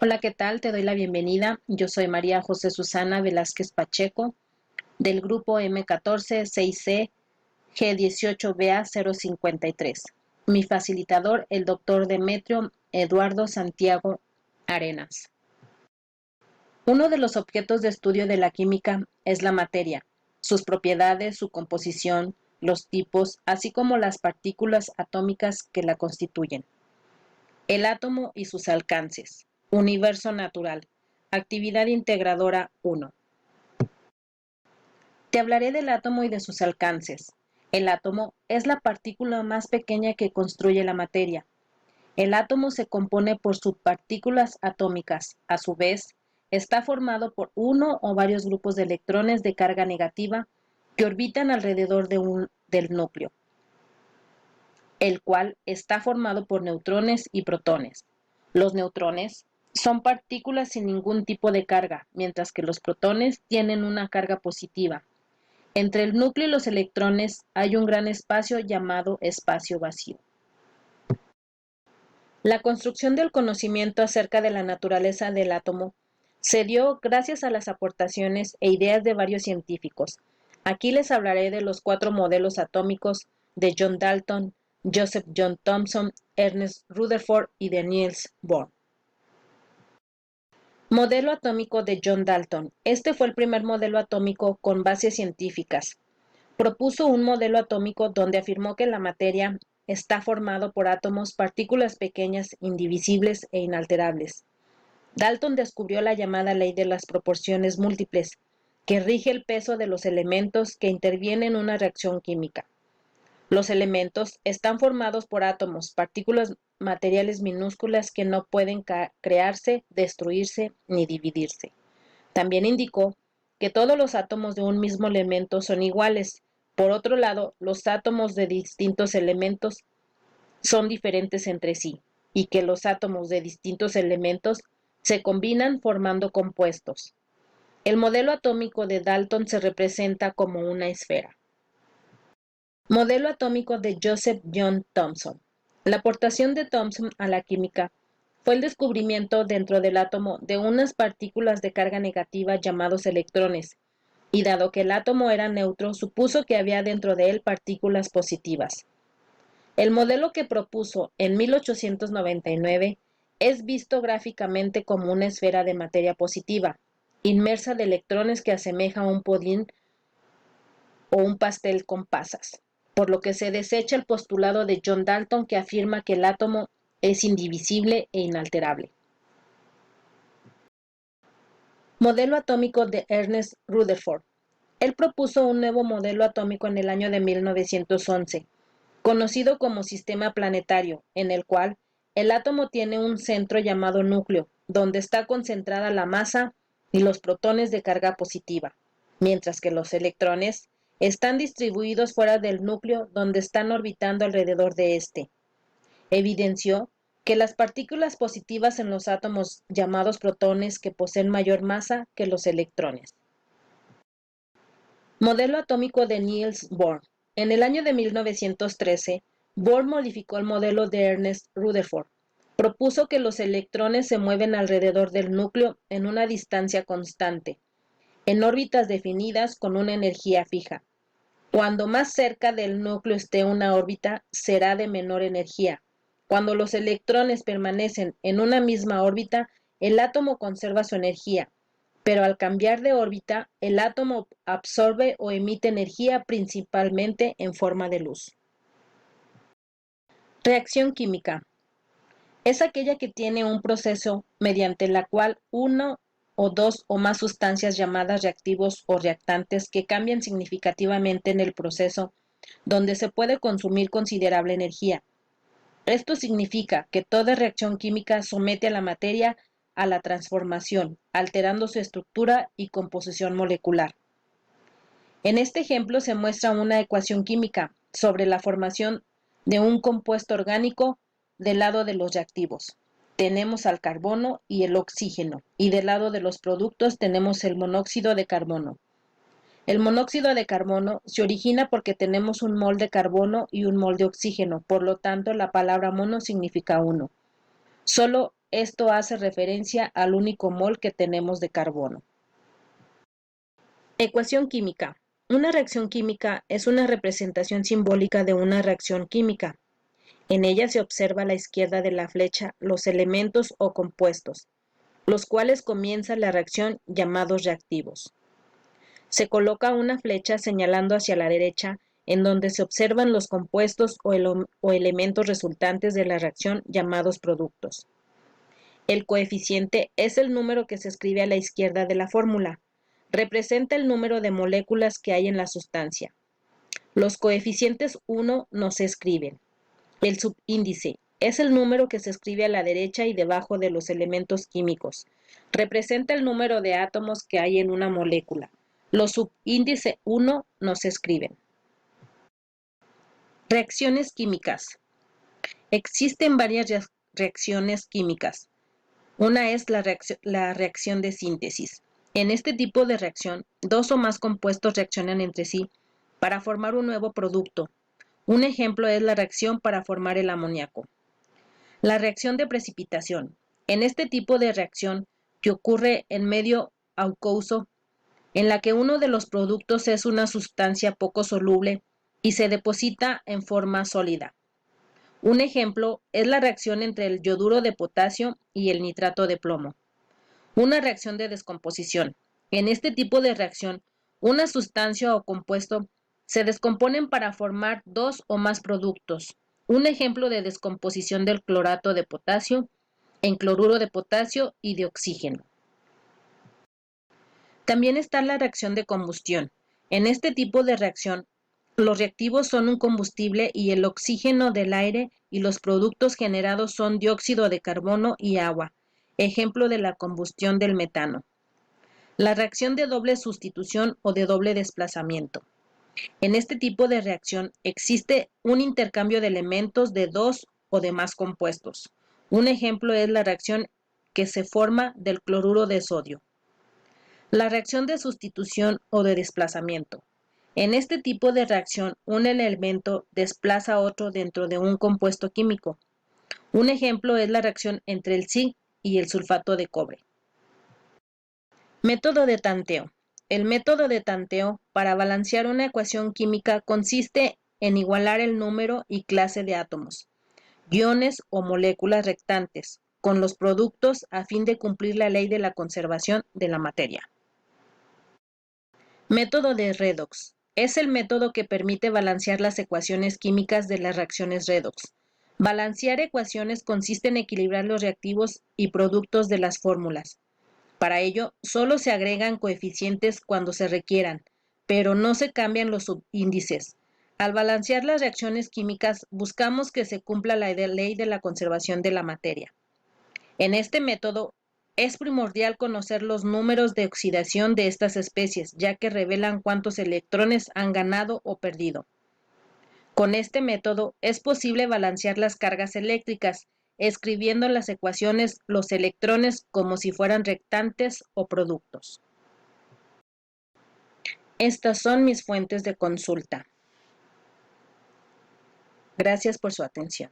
Hola, ¿qué tal? Te doy la bienvenida. Yo soy María José Susana Velázquez Pacheco, del grupo M14-6C G18BA053. Mi facilitador, el doctor Demetrio Eduardo Santiago Arenas. Uno de los objetos de estudio de la química es la materia, sus propiedades, su composición, los tipos, así como las partículas atómicas que la constituyen. El átomo y sus alcances. Universo natural. Actividad integradora 1. Te hablaré del átomo y de sus alcances. El átomo es la partícula más pequeña que construye la materia. El átomo se compone por subpartículas atómicas. A su vez, está formado por uno o varios grupos de electrones de carga negativa que orbitan alrededor del núcleo, el cual está formado por neutrones y protones. Los neutrones son partículas sin ningún tipo de carga, mientras que los protones tienen una carga positiva. Entre el núcleo y los electrones hay un gran espacio llamado espacio vacío. La construcción del conocimiento acerca de la naturaleza del átomo se dio gracias a las aportaciones e ideas de varios científicos. Aquí les hablaré de los 4 modelos atómicos de John Dalton, Joseph John Thomson, Ernest Rutherford y de Niels Bohr. Modelo atómico de John Dalton. Este fue el primer modelo atómico con bases científicas. Propuso un modelo atómico donde afirmó que la materia está formado por átomos, partículas pequeñas, indivisibles e inalterables. Dalton descubrió la llamada ley de las proporciones múltiples, que rige el peso de los elementos que intervienen en una reacción química. Los elementos están formados por átomos, partículas materiales minúsculas que no pueden crearse, destruirse ni dividirse. También indicó que todos los átomos de un mismo elemento son iguales. Por otro lado, los átomos de distintos elementos son diferentes entre sí, y que los átomos de distintos elementos se combinan formando compuestos. El modelo atómico de Dalton se representa como una esfera. Modelo atómico de Joseph John Thomson. La aportación de Thomson a la química fue el descubrimiento dentro del átomo de unas partículas de carga negativa llamados electrones, y dado que el átomo era neutro, supuso que había dentro de él partículas positivas. El modelo que propuso en 1899 es visto gráficamente como una esfera de materia positiva, inmersa de electrones que asemeja a un pudín o un pastel con pasas, por lo que se desecha el postulado de John Dalton que afirma que el átomo es indivisible e inalterable. Modelo atómico de Ernest Rutherford. Él propuso un nuevo modelo atómico en el año de 1911, conocido como sistema planetario, en el cual el átomo tiene un centro llamado núcleo, donde está concentrada la masa y los protones de carga positiva, mientras que los electrones están distribuidos fuera del núcleo, donde están orbitando alrededor de este. Evidenció que las partículas positivas en los átomos llamados protones que poseen mayor masa que los electrones. Modelo atómico de Niels Bohr. En el año de 1913, Bohr modificó el modelo de Ernest Rutherford. Propuso que los electrones se mueven alrededor del núcleo en una distancia constante, en órbitas definidas con una energía fija. Cuando más cerca del núcleo esté una órbita, será de menor energía. Cuando los electrones permanecen en una misma órbita, el átomo conserva su energía, pero al cambiar de órbita, el átomo absorbe o emite energía principalmente en forma de luz. Reacción química. Es aquella que tiene un proceso mediante la cual uno o dos o más sustancias llamadas reactivos o reactantes que cambian significativamente en el proceso, donde se puede consumir considerable energía. Esto significa que toda reacción química somete a la materia a la transformación, alterando su estructura y composición molecular. En este ejemplo se muestra una ecuación química sobre la formación de un compuesto orgánico del lado de los reactivos. Tenemos al carbono y el oxígeno, y del lado de los productos tenemos el monóxido de carbono. El monóxido de carbono se origina porque tenemos un mol de carbono y un mol de oxígeno, por lo tanto la palabra mono significa uno. Solo esto hace referencia al único mol que tenemos de carbono. Ecuación química. Una reacción química es una representación simbólica de una reacción química. En ella se observa a la izquierda de la flecha los elementos o compuestos, los cuales comienza la reacción llamados reactivos. Se coloca una flecha señalando hacia la derecha en donde se observan los compuestos o elementos resultantes de la reacción llamados productos. El coeficiente es el número que se escribe a la izquierda de la fórmula. Representa el número de moléculas que hay en la sustancia. Los coeficientes 1 no se escriben. El subíndice es el número que se escribe a la derecha y debajo de los elementos químicos. Representa el número de átomos que hay en una molécula. Los subíndice 1 no se escriben. Reacciones químicas. Existen varias reacciones químicas. Una es la reacción de síntesis. En este tipo de reacción, dos o más compuestos reaccionan entre sí para formar un nuevo producto. Un ejemplo es la reacción para formar el amoníaco. La reacción de precipitación. En este tipo de reacción, que ocurre en medio acuoso, en la que uno de los productos es una sustancia poco soluble y se deposita en forma sólida. Un ejemplo es la reacción entre el yoduro de potasio y el nitrato de plomo. Una reacción de descomposición. En este tipo de reacción, una sustancia o compuesto se descomponen para formar dos o más productos. Un ejemplo de descomposición del clorato de potasio en cloruro de potasio y de oxígeno. También está la reacción de combustión. En este tipo de reacción, los reactivos son un combustible y el oxígeno del aire y los productos generados son dióxido de carbono y agua, ejemplo de la combustión del metano. La reacción de doble sustitución o de doble desplazamiento. En este tipo de reacción existe un intercambio de elementos de dos o de más compuestos. Un ejemplo es la reacción que se forma del cloruro de sodio. La reacción de sustitución o de desplazamiento. En este tipo de reacción, un elemento desplaza a otro dentro de un compuesto químico. Un ejemplo es la reacción entre el zinc y el sulfato de cobre. Método de tanteo. El método de tanteo para balancear una ecuación química consiste en igualar el número y clase de átomos, iones o moléculas reactantes con los productos a fin de cumplir la ley de la conservación de la materia. Método de redox. Es el método que permite balancear las ecuaciones químicas de las reacciones redox. Balancear ecuaciones consiste en equilibrar los reactivos y productos de las fórmulas. Para ello, solo se agregan coeficientes cuando se requieran, pero no se cambian los subíndices. Al balancear las reacciones químicas, buscamos que se cumpla la ley de la conservación de la materia. En este método, es primordial conocer los números de oxidación de estas especies, ya que revelan cuántos electrones han ganado o perdido. Con este método, es posible balancear las cargas eléctricas, escribiendo en las ecuaciones los electrones como si fueran reactantes o productos. Estas son mis fuentes de consulta. Gracias por su atención.